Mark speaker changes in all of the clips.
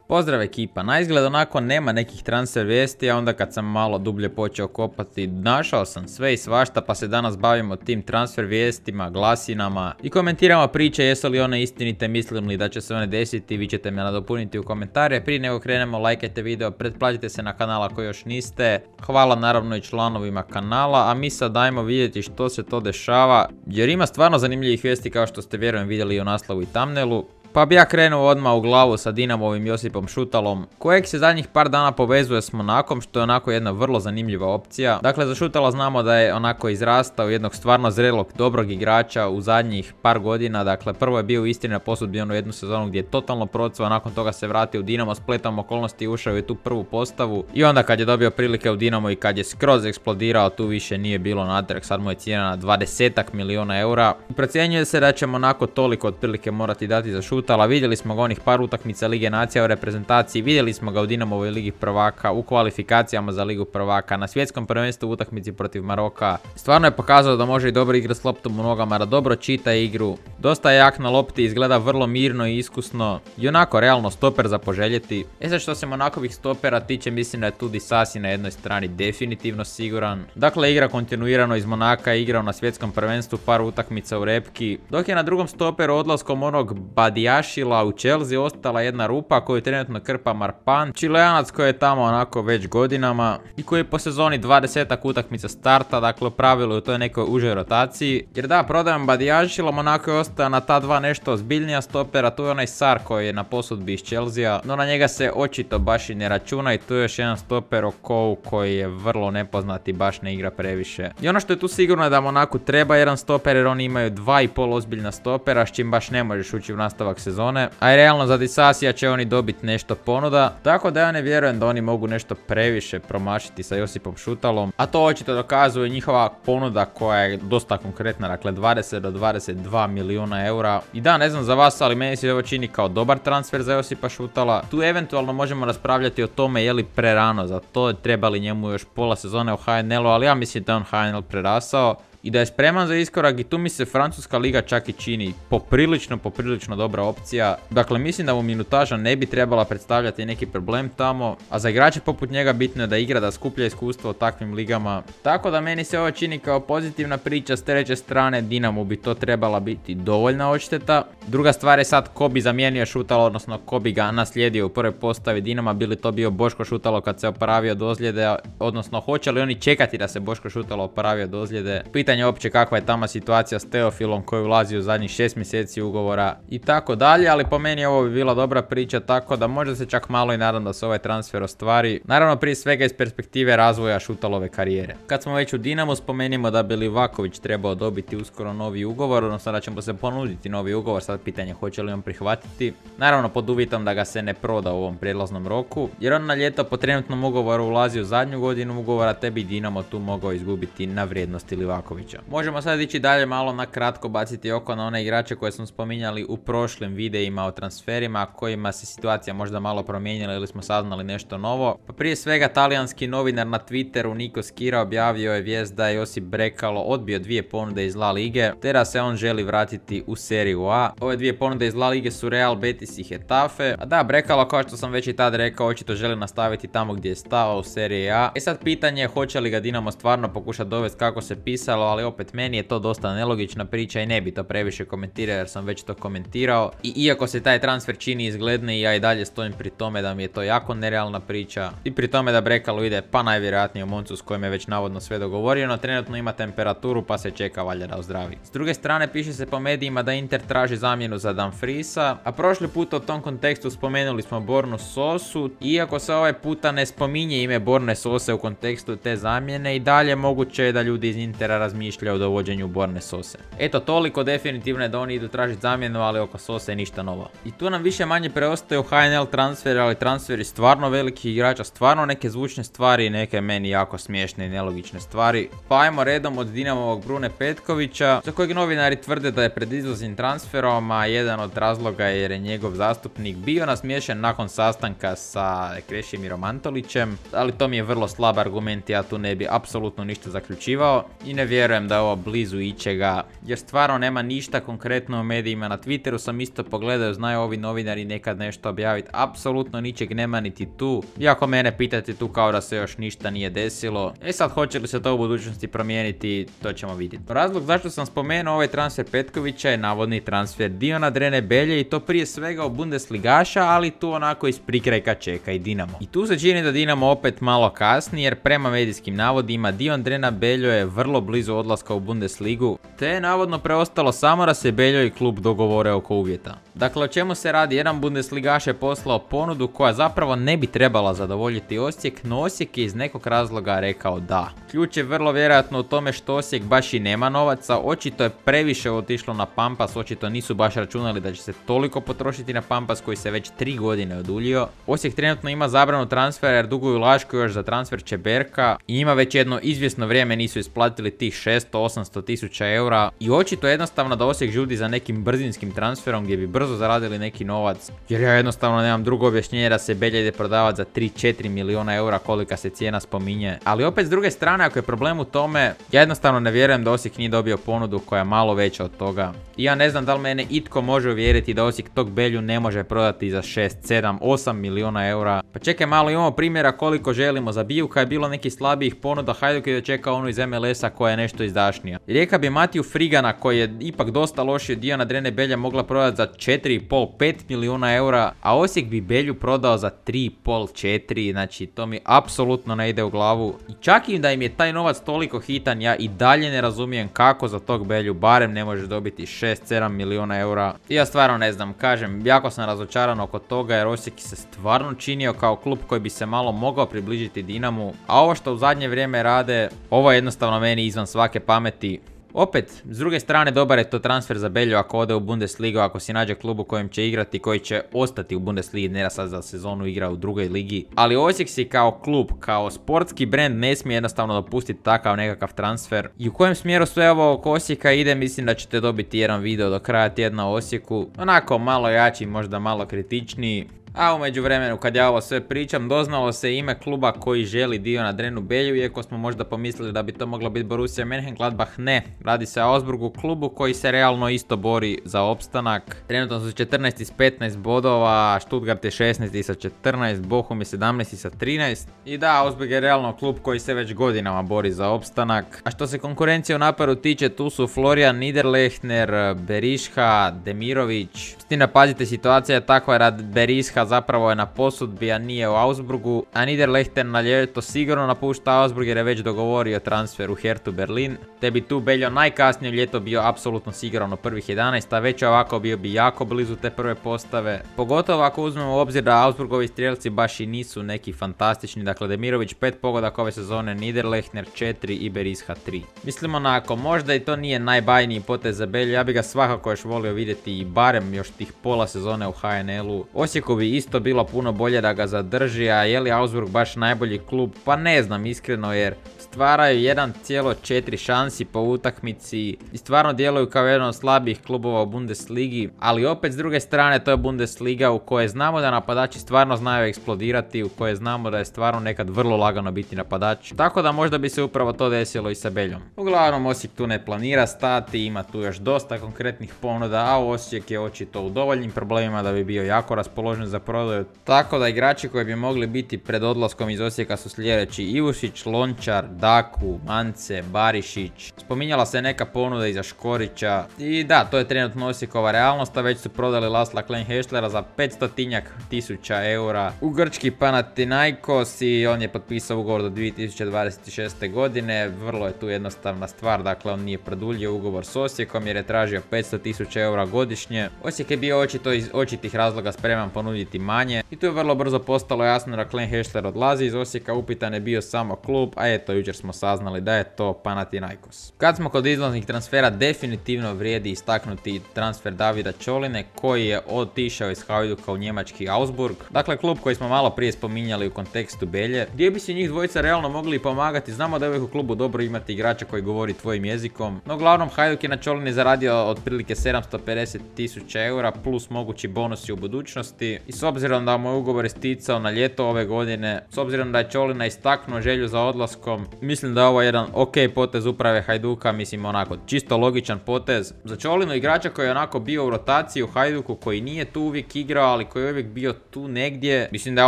Speaker 1: Pozdrav ekipa, na izgled onako nema nekih transfer vijesti, a onda kad sam malo dublje počeo kopati, našao sam sve i svašta, pa se danas bavimo tim transfer vijestima, glasinama i komentiramo priče jesu li one istinite, mislim li da će se one desiti, vi ćete me nadopuniti u komentare. Prije nego krenemo, lajkajte video, pretplatite se na kanal ako još niste, hvala naravno i članovima kanala, a mi sad dajmo vidjeti što se to dešava, jer ima stvarno zanimljivih vijesti kao što ste vjerujem vidjeli u naslovu i thumbnailu. Pa bi ja krenuo odmah u glavu sa Dinamovim Josipom Šutalom, kojeg se zadnjih par dana povezuje s Monakom, što je onako jedna vrlo zanimljiva opcija. Dakle, za Šutala znamo da je onako izrastao jednog stvarno zrelog, dobrog igrača u zadnjih par godina. Dakle, prvo je bio istina na posudbi jednu sezonu gdje je totalno procvao, nakon toga se vratio u Dinamo, spletom okolnosti i ušao je tu prvu postavu. I onda kad je dobio prilike u Dinamo i kad je skroz eksplodirao, tu više nije bilo natrag, sad mu je cijena na 20 milijuna eura. Procjenjuje se da će Monako toliko otprilike morati dati za Šutala. Vidjeli smo ga onih par utakmica Lige nacija u reprezentaciji, vidjeli smo ga u Dinamovoj Ligi prvaka, u kvalifikacijama za Ligu prvaka, na svjetskom prvenstvu u utakmici protiv Maroka. Stvarno je pokazao da može i dobro igrati s loptom u nogama, da dobro čita igru, dosta je jak na lopti, izgleda vrlo mirno i iskusno i onako realno stoper za poželjeti. Sad što se Monakovih stopera tiče, mislim da je tu Disasi na jednoj strani definitivno siguran. Dakle, igra kontinuirano iz Monaka, igrao na svjetskom prvenstvu par utakmica u repki, dok je na drugom stoperu odlaskom onog Badiašila u Chelsea ostala jedna rupa koju trenutno krpa Marpan, Čileanac koji je tamo onako već godinama i koji je po sezoni 20 utakmica starta, dakle u pravilu u toj nekoj užoj rotaciji. Jer da, prodajem Badiašila, Monako je ostao na ta dva nešto ozbiljnija stopera, tu je onaj Sar koji je na posudbi iz Chelsea, no na njega se očito baš i ne računa i tu je još jedan stoper Okou koji je vrlo nepoznat i baš ne igra previše. I ono što je tu sigurno je da Monaku treba jedan stoper jer oni imaju 2,5 ozbiljna stopera s čim baš ne možeš ući u nastavak sezone, a i realno za Disasija će oni dobiti nešto ponuda, tako da ja ne vjerujem da oni mogu nešto previše promašiti sa Josipom Šutalom, a to očito dokazuje njihova ponuda koja je dosta konkretna, dakle 20 do 22 milijuna eura. I da, ne znam za vas, ali meni se ovo čini kao dobar transfer za Josipa Šutala. Tu eventualno možemo raspravljati o tome je li prerano za to, treba li njemu još pola sezone u HNL-u, ali ja mislim da je on HNL prerasao i da je spreman za iskorak i tu mi se Francuska liga čak i čini poprilično dobra opcija. Dakle, mislim da mu minutaža ne bi trebala predstavljati neki problem tamo, a za igrače poput njega bitno je da igra, da skuplja iskustvo u takvim ligama. Tako da meni se ovo čini kao pozitivna priča. S treće strane, Dinamo bi to trebala biti dovoljna odšteta. Druga stvar je sad ko bi zamijenio Šutalo, odnosno ko bi ga naslijedio u prvoj postavi Dinama, bi li to bio Boško Šutalo kad se oporavio od ozljede, odnosno hoće li oni čekati da se Boško Šutalo oporavio od ozljede. Pitanje uopće kakva je tamo situacija s Teofilom koji ulazi u zadnjih 6 mjeseci ugovora i tako dalje, ali po meni ovo bi bila dobra priča, tako da možda se čak malo i nadam da se ovaj transfer ostvari. Naravno prije svega iz perspektive razvoja Šutalove karijere. Kad smo već u Dinamu, spomenimo da bi Livaković trebao dobiti uskoro novi ugovor, odnosno da će mu se ponuditi novi ugovor, sad pitanje hoće li on prihvatiti. Naravno pod uvjetom da ga se ne proda u ovom prijelaznom roku, jer on na ljeto po trenutnom ugovoru ulazi u zadnju godinu ugovora, te bi Dinamo tu mogao izgubiti na vrijednosti Livakovića. Možemo sad ići dalje malo na kratko baciti oko na one igrače koje smo spominjali u prošlim videima o transferima, kojima se situacija možda malo promijenila ili smo saznali nešto novo. Pa prije svega talijanski novinar na Twitteru Niko Skira objavio je vijest da je Josip Brekalo odbio 2 ponude iz La Lige, te da se on želi vratiti u seriju A. Ove 2 ponude iz La Lige su Real Betis i Getafe, a da, Brekalo, kao što sam već i tad rekao, očito želi nastaviti tamo gdje je stao, u seriji A. Sad pitanje je hoće li ga Dinamo stvarno pokušati dovesti kako se pisalo, ali opet meni je to dosta nelogična priča i ne bi to previše komentirao jer sam već to komentirao. I iako se taj transfer čini izgledniji, ja i dalje stojim pri tome da mi je to jako nerealna priča i pri tome da Brekalo ide pa najvjerojatnije u Moncu s kojim je već navodno sve dogovorio, no trenutno ima temperaturu pa se čeka valjda da ozdravi. S druge strane, piše se po medijima da Inter traži zamjenu za Dumfriesa, a prošli put u tom kontekstu spomenuli smo Bornu Sosu, iako se ovaj puta ne spominje ime Borne Sose u kontekstu te zamjene, i dalje moguće je da ljudi iz Intera razmišljaju o dovođenju Borne Sose. Eto, toliko definitivno je da oni idu tražiti zamjenu, ali oko Sose ništa novo. I tu nam više manje preostaju HNL transferi, ali transferi stvarno velikih igrača, stvarno neke zvučne stvari i neke meni jako smiješne i nelogične stvari. Pa ajmo redom od Dinamovog Brune Petkovića, za kojeg novinari tvrde da je pred izlaznim transferom, a jedan od razloga je jer je njegov zastupnik bio nasmiješen nakon sastanka sa Krešimirom Antolićem, ali to mi je vrlo slab argument, ja tu ne bi apsolutno ništa zaključivao i ne vjerujem vjerujem da je ovo blizu ičega, jer stvarno nema ništa konkretno u medijima. Na Twitteru sam isto pogledao, znaju ovi novinari nekad nešto objaviti, apsolutno ničeg nema niti tu. Iako mene pitate tu kao da se još ništa nije desilo. Sad hoće li se to u budućnosti promijeniti, to ćemo vidjeti. Razlog zašto sam spomenuo ovaj transfer Petkovića je navodni transfer Diona Drene Belje i to prije svega u Bundesligaša, ali tu onako iz prikrajka čeka i Dinamo. I tu se čini da Dinamo opet malo kasni, jer prema medijskim navodima Dion Drena Beljo je vrlo blizu odlaska u Bundesligu, te je navodno preostalo samo da se Beljo i klub dogovore oko uvjeta. Dakle, o čemu se radi? Jedan Bundesligaš je poslao ponudu koja zapravo ne bi trebala zadovoljiti Osijek, no Osijek je iz nekog razloga rekao da. Ključ je vrlo vjerojatno u tome što Osijek baš i nema novaca, očito je previše otišlo na Pampas, očito nisu baš računali da će se toliko potrošiti na Pampas koji se već 3 godine oduljio. Osijek trenutno ima zabranu transfera jer duguju Lašku još za transfer Čeberka i ima već jedno izvjesno vrijeme nisu isplatili tih 600-800 tisuća eura i očito je jednostavno da Osijek žudi za nekim brzinskim transferom gdje bi brzo zaradili neki novac, jer ja jednostavno nemam drugo objašnjenje da se Belje ide prodavati za 3-4 milijuna eura kolika se cijena spominje. Ali opet s druge strane, ako je problem u tome, ja jednostavno ne vjerujem da Osijek nije dobio ponudu koja je malo veća od toga. I ja ne znam da li mene itko može uvjeriti da Osijek tog Belju ne može prodati za 6, 7, 8 milijuna eura. Pa čekaj malo, imamo primjera koliko želimo. Za Bijuka je bilo nekih slabijih ponuda, Hajduk je dočekao onu iz MLS-a koja je nešto izdašnija. Rijeka bi Matiju Frigana, koji je ipak dosta lošiji od Diona Drene Belja, mogla prodati za 4,5-5 milijuna eura, a Osijek bi Belju prodao za 3,5-4, znači to mi apsolutno ne ide u glavu. I čak i da im je taj novac toliko hitan, ja i dalje ne razumijem kako za tog Belju barem ne može dobiti 6-7 milijuna eura. I ja stvarno ne znam, kažem, jako sam razočaran oko toga jer Osijek se stvarno činio kao klub koji bi se malo mogao približiti Dinamu, a ovo što u zadnje vrijeme rade, ovo je jednostavno meni izvan svake pameti. Opet, s druge strane, dobar je to transfer za Belju ako ode u Bundesligu, ako si nađe klub u kojem će igrati, koji će ostati u Bundesligi, ne sad za sezonu igra u drugoj ligi. Ali Osijek si kao klub, kao sportski brand ne smije jednostavno dopustiti takav nekakav transfer. I u kojem smjeru sve ovo oko Osijeka ide, mislim da ćete dobiti jedan video do kraja tjedna o Osijeku. Onako malo jači, možda malo kritičniji. A u međuvremenu kad ja ovo sve pričam, doznalo se ime kluba koji želi Diona Drenu Belju, iako smo možda pomislili da bi to moglo biti Borussia Mönchengladbach, ne. Radi se o Augsburgu, klubu koji se realno isto bori za opstanak. Trenutno su 14 iz 15 bodova, Stuttgart je 16 sa 14, Bochum je 17 sa 13. I da, Augsburg je realno klub koji se već godinama bori za opstanak. A što se konkurencije u napadu tiče, tu su Florian Niederlechner, Berisha, Demirović. S tim da pazite, situacija je takva da Berisha zapravo je na posudbi, a nije u Augsburgu, a Niederlechner na ljeto sigurno napušta Augsburg jer je već dogovorio transfer u Herthu Berlin, te bi tu Beljo najkasnije ljeto bio apsolutno siguran u prvih 11, a već ovako bio bi jako blizu te prve postave, pogotovo ako uzmemo u obzir da Augsburgovi strijelci baš i nisu neki fantastični, dakle Demirović 5 pogodak ove sezone, Niederlechner 4 i Berisha 3. Mislim onako, možda i to nije najbajniji potez za Belju, ja bi ga svakako još volio vidjeti i barem još tih pola sezone u HNL-u. Osijeku bi isto bilo puno bolje da ga zadrži, a je li Augsburg baš najbolji klub? Pa ne znam iskreno, jer stvaraju 1,4 šansi po utakmici i stvarno djeluju kao jedan od slabijih klubova u Bundesligi, ali opet s druge strane to je Bundesliga u kojoj znamo da napadači stvarno znaju eksplodirati, u kojoj znamo da je stvarno nekad vrlo lagano biti napadač, tako da možda bi se upravo to desilo i sa Beljom. Uglavnom Osijek tu ne planira stati, ima tu još dosta konkretnih ponuda, a Osijek je očito u dovoljnim problemima da bi bio jako raspoložen za prodaju, tako da igrači koji bi mogli biti pred odlaskom iz Osijeka su sljedeći: Ivušić, Lončar, Daku, Mance, Barišić. Spominjala se neka ponuda iza Škorića i da, to je trenutno Osijekova realnost, a već su prodali Lasla Kleinheštlera za 500.000 eura u grčki Panathinaikos i on je potpisao ugovor do 2026. godine. Vrlo je tu jednostavna stvar, dakle on nije produljio ugovor s Osijekom jer je tražio 500.000 eura godišnje. Osijek je bio očito iz očitih razloga spreman ponuditi manje i tu je vrlo brzo postalo jasno da Kleinheshtler odlazi iz Osijeka, upitan je bio samo klub, a eto jučer smo saznali da je to Panathinaikos. Kad smo kod izlaznih transfera, definitivno vrijedi istaknuti transfer Davida Čoline koji je otišao iz Hajduka u njemački Augsburg, dakle klub koji smo malo prije spominjali u kontekstu Belje, gdje bi se njih dvojica realno mogli pomagati. Znamo da je uvijek u klubu dobro imati igrača koji govori tvojim jezikom, no uglavnom Hajduk je na Čolini zaradio otprilike 750.000 eura plus mogući bonusi u budućnosti i s obzirom da mu je ugovor isticao na ljeto ove godine, s obzirom da je Čolina istaknuo želju za odlaskom, mislim da je ovo jedan ok potez uprave Hajduka, mislim onako čisto logičan potez. Za Čolinu, igrača koji je onako bio u rotaciji u Hajduku, koji nije tu uvijek igrao, ali koji je uvijek bio tu negdje, mislim da je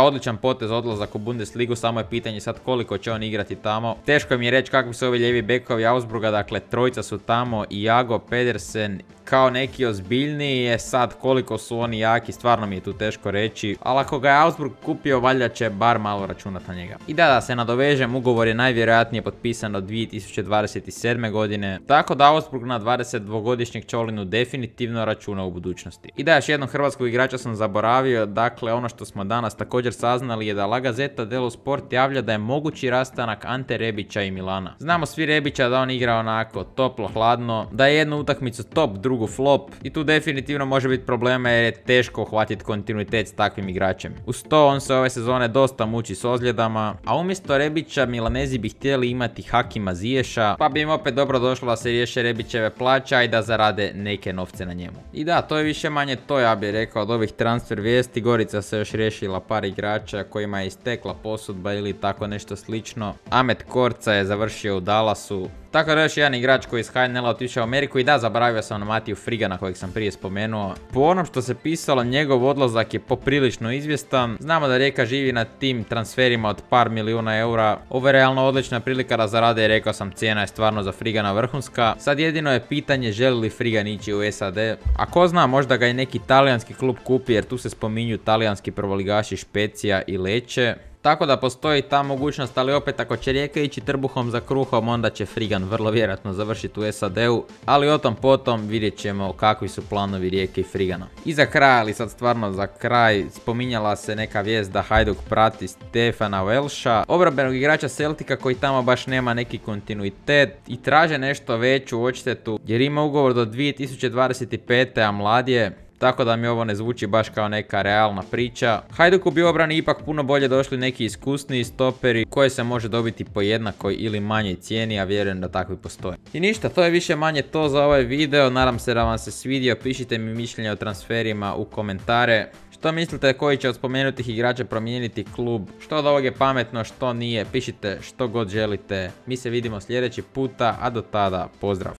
Speaker 1: odličan potez odlazak u Bundesligu, samo je pitanje sad koliko će on igrati tamo. Teško mi je reći kakvi su ovi lijevi bekovi Augsburga, dakle trojica su tamo, Iago, Pedersen, kao neki ozbiljniji je, sad koliko su oni jaki, stvarno mi je tu teško reći, ali ako ga je Augsburg kupio, valjda će bar malo računati na njega. I da se nadovežem, ugovor je najvjerojatnije potpisan od 2027. godine, tako da Augsburg na 22-godišnjeg Čolinu definitivno računa u budućnosti. I da, još jednog hrvatskog igrača sam zaboravio, dakle ono što smo danas također saznali je da La Gazzetta dello Sport javlja da je mogući rastanak Ante Rebića i Milana. Znamo svi Rebića da on igra onako toplo hladno, da je jednu utakmicu top, drugu flop i tu definitivno može biti problema jer je teško uhvatiti kontinuitet s takvim igračem. Uz to on se ove sezone dosta muči s ozljedama, a umjesto Rebića Milanezi bi htjeli imati Hakima Ziješa, pa bi im opet dobro došlo da se riješe Rebićeve plaća i da zarade neke novce na njemu. I da, to je više manje to, ja bih rekao, od ovih transfer vijesti. Gorica se još riješila par igrača kojima je istekla posudba ili tako nešto slično. Ahmet Korca je završio u Dallasu. Tako da još jedan igrač koji iz HNL-a otišao u Ameriku i da, zaboravio sam na Matiju Frigana kojeg sam prije spomenuo. Po onom što se pisalo, njegov odlazak je poprilično izvjestan. Znamo da Rijeka živi na tim transferima od par milijuna eura. Ovo je realno odlična prilika da zarade i rekao sam, cijena je stvarno za Frigana vrhunska. Sad jedino je pitanje želi li Frigan ići u SAD. A ko zna, možda ga i neki talijanski klub kupi jer tu se spominju talijanski prvoligaši Špecija i Lecce. Tako da postoji ta mogućnost, ali opet ako će Rijeka ići trbuhom za kruhom, onda će Frigan vrlo vjerojatno završiti u SAD-u, ali o tom potom vidjet ćemo kakvi su planovi Rijeke i Frigana. I za kraj, ali sad stvarno za kraj, spominjala se neka vijest da Hajduk prati Stefana Welša, obrambenog igrača Celtica koji tamo baš nema neki kontinuitet i traže nešto veću odštetu jer ima ugovor do 2025. a mlad je. Tako da mi ovo ne zvuči baš kao neka realna priča. Hajduku bi u obrani ipak puno bolje došli neki iskusniji stoperi koje se može dobiti po jednakoj ili manjoj cijeni, a vjerujem da takvi postoje. I ništa, to je više manje to za ovaj video. Nadam se da vam se svidio. Pišite mi mišljenje o transferima u komentare. Što mislite koji će od spomenutih igrača promijeniti klub? Što od ovog je pametno, što nije? Pišite što god želite. Mi se vidimo sljedeći puta, a do tada pozdrav!